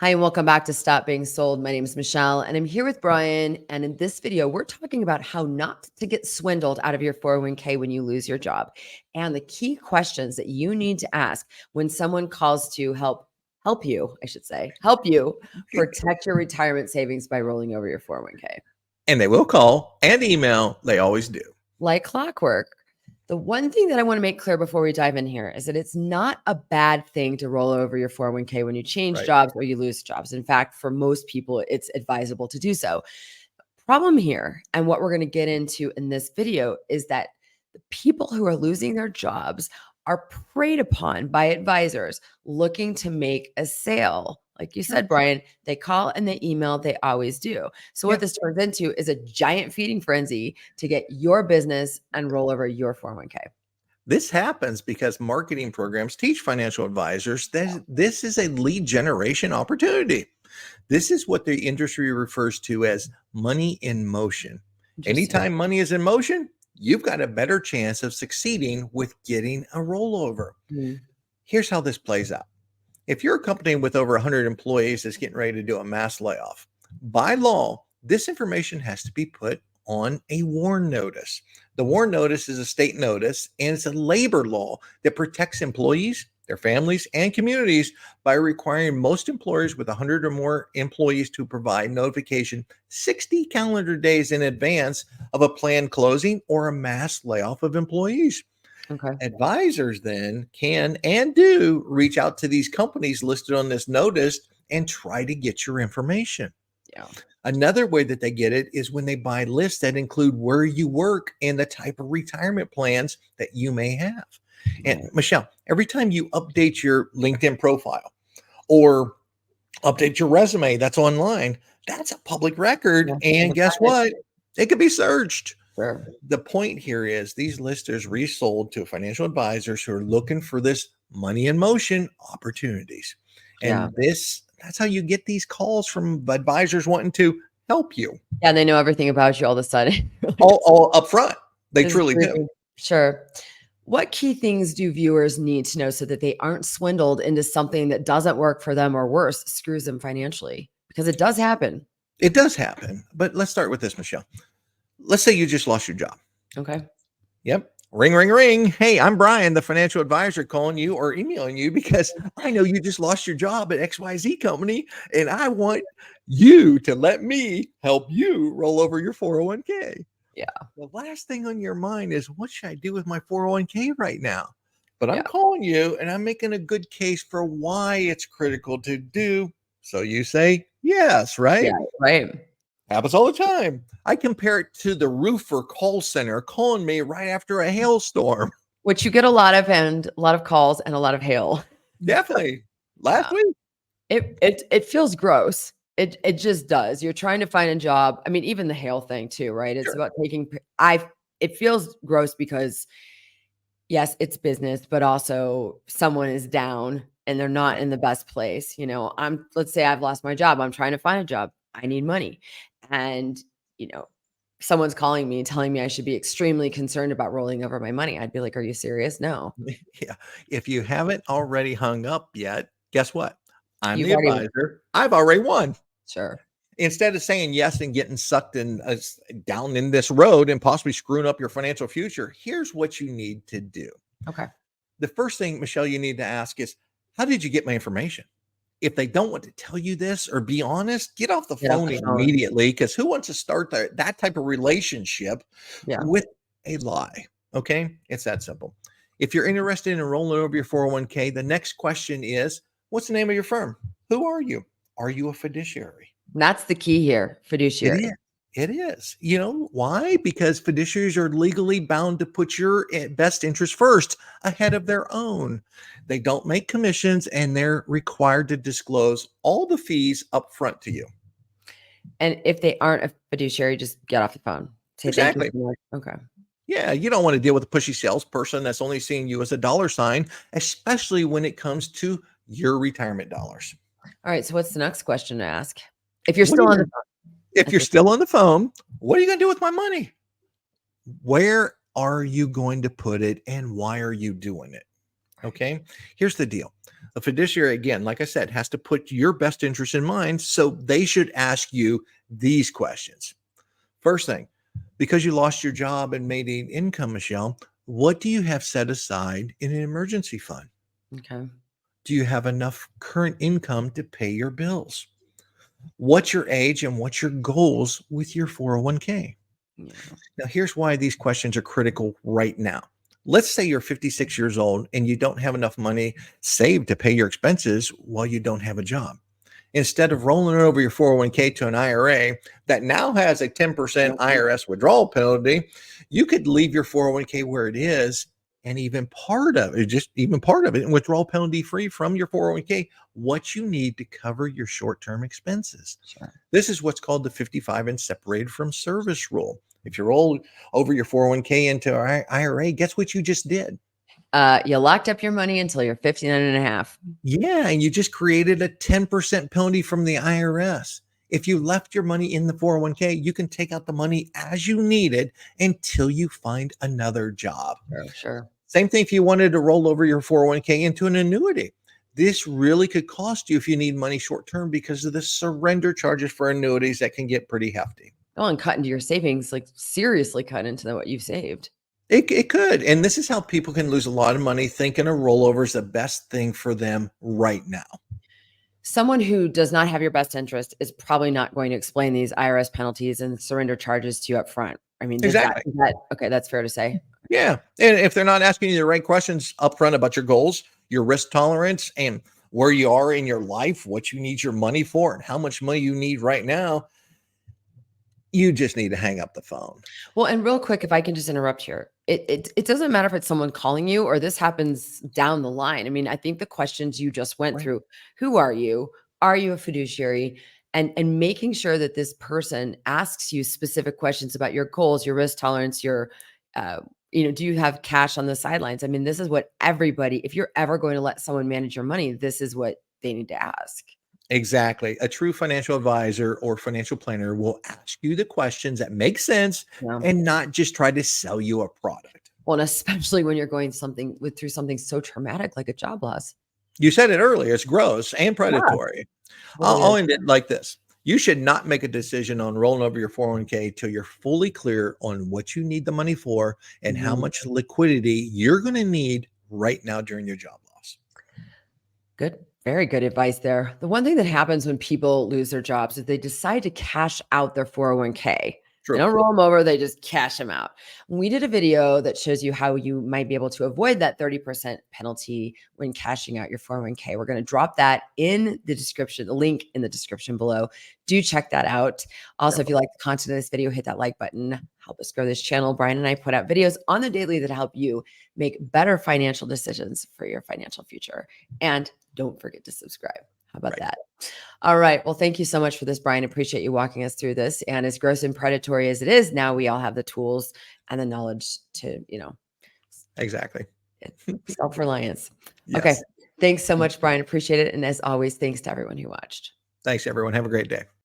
Hi, and welcome back to Stop Being Sold. My name is Michelle, and I'm here with Brian. And in this video, we're talking about how not to get swindled out of your 401k when you lose your job, and the key questions that you need to ask when someone calls to help you, I should say, help you protect your retirement savings by rolling over your 401k. And they will call and email. They always do. Like clockwork. The one thing that I want to make clear before we dive in here is that it's not a bad thing to roll over your 401k when you change jobs or you lose jobs. In fact, for most people, it's advisable to do so. Problem here, and what we're going to get into in this video, is that the people who are losing their jobs are preyed upon by advisors looking to make a sale. Like you said, Brian, they call and they email, they always do. So what this turns into is a giant feeding frenzy to get your business and roll over your 401k. This happens because marketing programs teach financial advisors that this is a lead generation opportunity. This is what the industry refers to as money in motion. Anytime money is in motion, you've got a better chance of succeeding with getting a rollover. Here's how this plays out. If you're a company with over 100 employees that's getting ready to do a mass layoff, by law, this information has to be put on a WARN notice. The WARN notice is a state notice, and it's a labor law that protects employees, their families, and communities by requiring most employers with 100 or more employees to provide notification 60 calendar days in advance of a planned closing or a mass layoff of employees. Advisors then can and do reach out to these companies listed on this notice and try to get your information. Another way that they get it is when they buy lists that include where you work and the type of retirement plans that you may have. And Michelle, every time you update your LinkedIn profile or update your resume that's online, that's a public record. And guess what? It could be searched. The point here is these listers resold to financial advisors who are looking for this money in motion opportunities. And that's how you get these calls from advisors wanting to help you. Yeah, they know everything about you all of a sudden. all up front. They truly do. Sure. What key things do viewers need to know so that they aren't swindled into something that doesn't work for them, or worse, screws them financially? Because it does happen. It does happen. But let's start with this, Michelle. Let's say you just lost your job. Okay. Yep. Ring, ring, ring. Hey, I'm Brian, the financial advisor, calling you or emailing you because I know you just lost your job at XYZ company, and I want you to let me help you roll over your 401k. Yeah. The last thing on your mind is, what should I do with my 401k right now? But I'm calling you and I'm making a good case for why it's critical to do. So you say yes, right? Yeah, right. Happens all the time. I compare it to the roofer call center calling me right after a hailstorm. Which you get a lot of, and a lot of calls and a lot of hail. Definitely. Last week. It feels gross. It just does. You're trying to find a job. I mean, even the hail thing too, right? It's about it feels gross because yes, it's business, but also someone is down and they're not in the best place. Let's say I've lost my job. I'm trying to find a job. I need money. And, someone's calling me and telling me I should be extremely concerned about rolling over my money. I'd be like, are you serious? No. Yeah. If you haven't already hung up yet, guess what? I'm the advisor. I've already won. Sure. Instead of saying yes and getting sucked in down in this road and possibly screwing up your financial future, here's what you need to do. Okay. The first thing, Michelle, you need to ask is, how did you get my information? If they don't want to tell you this or be honest, get off the phone immediately, because who wants to start that type of relationship with a lie? Okay. It's that simple. If you're interested in rolling over your 401k, the next question is, what's the name of your firm? Who are you? Are you a fiduciary? That's the key here. Fiduciary. It is. You know why? Because fiduciaries are legally bound to put your best interest first ahead of their own. They don't make commissions, and they're required to disclose all the fees up front to you. And if they aren't a fiduciary, just get off the phone. Say exactly. Thank you. Okay. Yeah, you don't want to deal with a pushy salesperson that's only seeing you as a dollar sign, especially when it comes to your retirement dollars. All right. So what's the next question to ask? If you're still on the phone. If you're still on the phone, what are you going to do with my money? Where are you going to put it, and why are you doing it? Okay. Here's the deal. A fiduciary, again, like I said, has to put your best interest in mind. So they should ask you these questions. First thing, because you lost your job and made an income, Michelle, what do you have set aside in an emergency fund? Okay. Do you have enough current income to pay your bills? What's your age and what's your goals with your 401k? Yeah. Now, here's why these questions are critical right now. Let's say you're 56 years old and you don't have enough money saved to pay your expenses while you don't have a job. Instead of rolling over your 401k to an IRA that now has a 10% IRS withdrawal penalty, you could leave your 401k where it is and even part of it, and withdrawal penalty free from your 401k, what you need to cover your short-term expenses. Sure. This is what's called the 55 and separated from service rule. If you roll over your 401k into an IRA, guess what you just did? You locked up your money until you're 59 and a half. Yeah, and you just created a 10% penalty from the IRS. If you left your money in the 401k, you can take out the money as you need it until you find another job. Sure. Same thing if you wanted to roll over your 401k into an annuity. This really could cost you if you need money short term because of the surrender charges for annuities that can get pretty hefty. Oh, and cut into your savings, like seriously cut into what you've saved. It could. And this is how people can lose a lot of money thinking a rollover is the best thing for them right now. Someone who does not have your best interest is probably not going to explain these IRS penalties and surrender charges to you up front. I mean, Exactly. Okay, that's fair to say. Yeah. And if they're not asking you the right questions up front about your goals, your risk tolerance, and where you are in your life, what you need your money for, and how much money you need right now, you just need to hang up the phone. Well, and real quick, if I can just interrupt here, it doesn't matter if it's someone calling you or this happens down the line. I mean, I think the questions you just went Right. through, who are you? Are you a fiduciary? And making sure that this person asks you specific questions about your goals, your risk tolerance, your do you have cash on the sidelines? I mean, this is what everybody, if you're ever going to let someone manage your money, this is what they need to ask. Exactly. A true financial advisor or financial planner will ask you the questions that make sense Yeah. and not just try to sell you a product. Well, and especially when you're going through something so traumatic like a job loss. You said it earlier, it's gross and predatory. Totally I'll is. end it like this. You should not make a decision on rolling over your 401k till you're fully clear on what you need the money for and how Mhm. much liquidity you're going to need right now during your job loss. Good. Very good advice there. The one thing that happens when people lose their jobs is they decide to cash out their 401k. They True. don't roll them over, they just cash them out. We did a video that shows you how you might be able to avoid that 30% penalty when cashing out your 401k. We're going to drop that in the description, the link in the description below. Do check that out. Also, if you like the content of this video, hit that like button. Help us grow this channel. Brian and I put out videos on the daily that help you make better financial decisions for your financial future. And don't forget to subscribe. How about that? All right. Well, thank you so much for this, Brian. Appreciate you walking us through this. And as gross and predatory as it is, now we all have the tools and the knowledge to, Exactly. self-reliance. Yes. Okay. Thanks so much, Brian. Appreciate it. And as always, thanks to everyone who watched. Thanks, everyone. Have a great day.